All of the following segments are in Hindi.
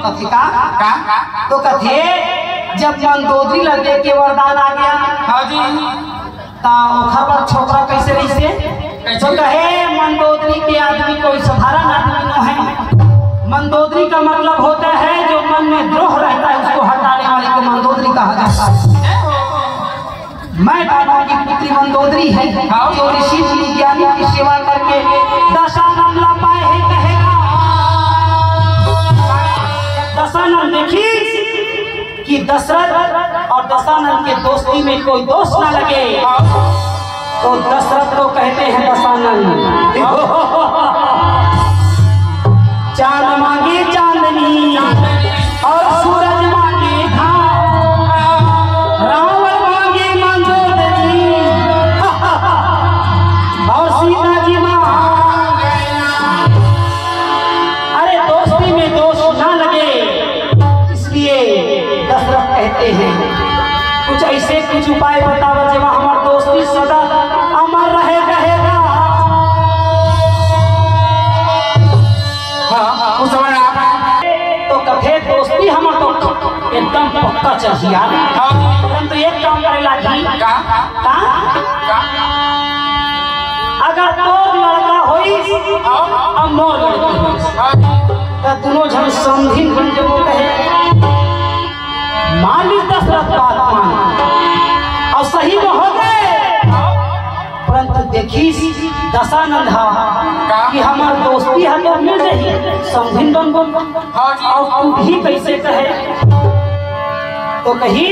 कथी का तो कथे जब मंदोदरी लगे के वरदान आ गया हाँ जी ता खबर छोकरा कैसे रही तो कहे मंदोदरी के आदमी कोई साधारण आदमी न है। मंदोदरी का मतलब होता है जो मन में द्रोह रहता है उसको हटाने वाले को मंदोदरी कहा जाता है। मैं दानव की पुत्री मंदोदरी है जो ऋषि ज्ञानी की सेवा करके दशानन ला पाए है कहेगा। दशानन देखी कि दशरथ और दशानन के दोस्ती में कोई दोष ना लगे तो दशरथ को कहते हैं दशानन चांद मांगे चांदनी और सूरज मांगे धाम रावण मांगे मंदोदरी और सीता जी मांगे। अरे दोस्ती में दोष ना लगे इसलिए दशरथ कहते हैं कुछ ऐसे कुछ उपाय बताओ जब हमार दोस्ती सदा अमर रहे रहेगा। तो कथे दोस्ती हमार तो एकदम पक्का चाहिए तो एक काम करेला जी अगर तो लड़का होई और मोर लड़की होई दोनों जन समझिन बन जब कहे माली दशरथ बात मान और सही में हो गए। परंतु देखी दशानंद कि हमार दोस्ती है तो मिल रही समझिन बन और तू भी कैसे कहे तो कही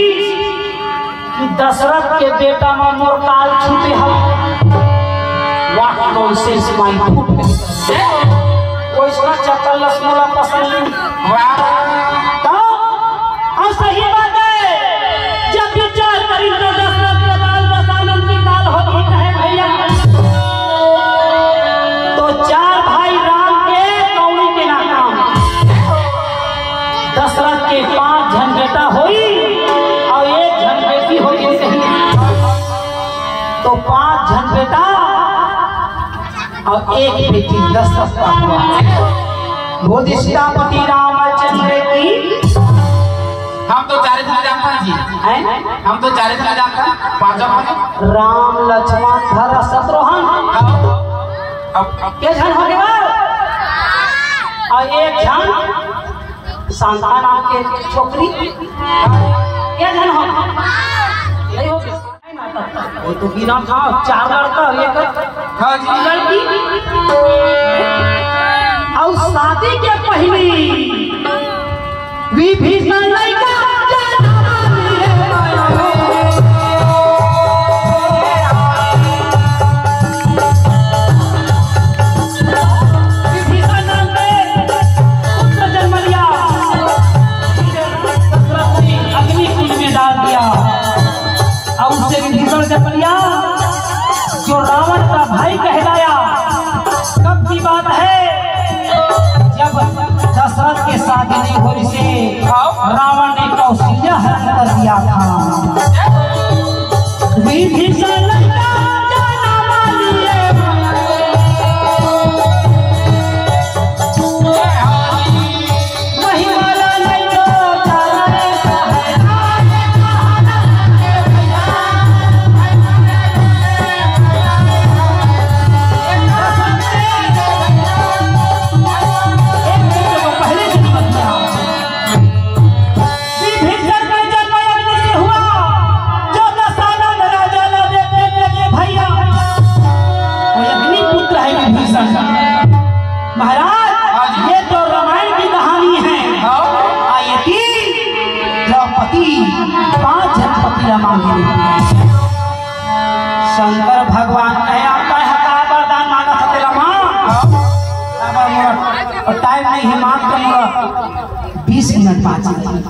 कि दशरथ के बेटा में मोर काल छूटे हम वाट नॉनसेंस माई फूट कोई सुना चक्कर लसमोला पसंद और सही बात है जब विचार करी तो दशरथ के काल दशानंद की काल होती कहे भैया तो चार भाई राम के कौड़ी के नाम दशरथ के 5 जन बेटा हुई और 1 जन बेटी होगी कहीं तो 5 जन बेटा और 1 बेटी दशरथ का हुआ। बोधि सीतापति रामचंद्र की हम तो 4 दिन जाता जी हम तो 4 दिन जाता 5 राम लक्ष्मण भरत शत्रुघ्न के जन हो गया और 1 जन शांता नाम के छोकरी के जन हो नहीं हो वो तो बिना था 4 लड़का 1 लड़की और शादी के पहले विभीषण लड़का जो रावण का भाई कहलाया। कब की बात है जब दशरथ के शादी नहीं होने से रावण ने कौशल्या हरण कर दिया था। विभीषण महाराज ये तो रामायण की कहानी है। आयती द्रौपदी 5 जन पति मांगे शंकर भगवान आता है वरदान मांगा था तेरा माँ और टाइम नहीं है मात्र 20 मिनट 5 मिनट।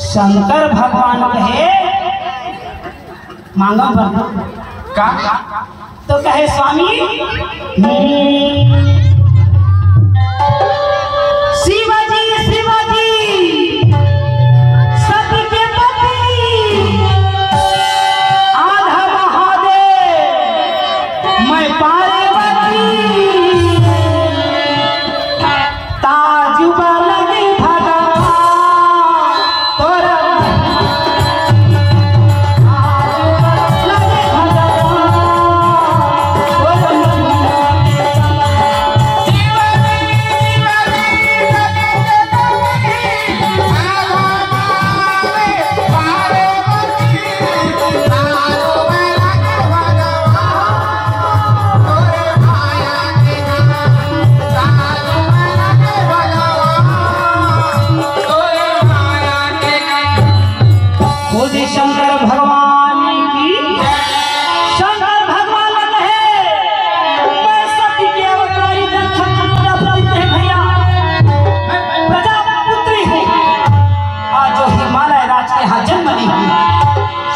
शंकर भगवान कहे मांगा वरदान का तो कहे स्वामी शिवाजी शिवाजी सबके पति आधा महादेव मैं पार्वती ताजुबा लगे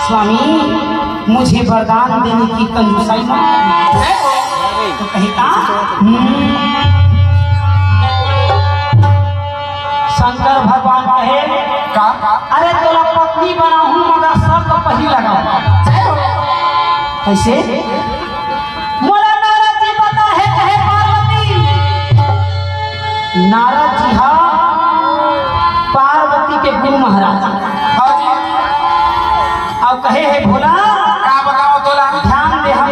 स्वामी मुझे वरदान देने की कंजूसाई मत करिए। तो कहे का शंकर भगवान कहे का अरे तोला पत्नी बना हूं मगर सब पही लगाओ। कैसे मोला नारद जी बता है कहे पार्वती। नारद जी हा पार्वती के गुरु महाराज। हाँ जी अब कहे है भोला का बताओ तोला ध्यान दे हम।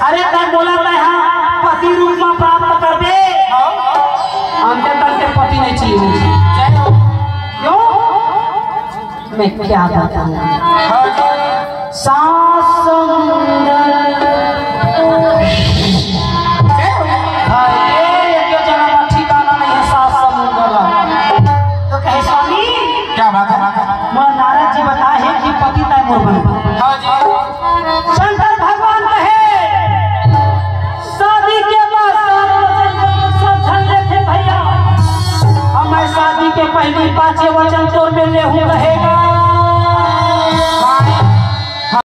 अरे तय बोला तय हाँ पति रूप में प्राप्त कर दे अंत तक के पति नहीं चाहिए मुझे। क्यों मैं क्या बताऊं सास समुंदर जगह ठिकाना नहीं है सास समुंदर। तो कहे स्वामी क्या बात है नारद जी बताए हैं कि पति तय मोर बन। हाँ जी शंकर भगवान कहे शादी के बाद सब झंडे थे भैया। हम शादी के पहले 5 वचन तोर में ले हूँ रहेगा।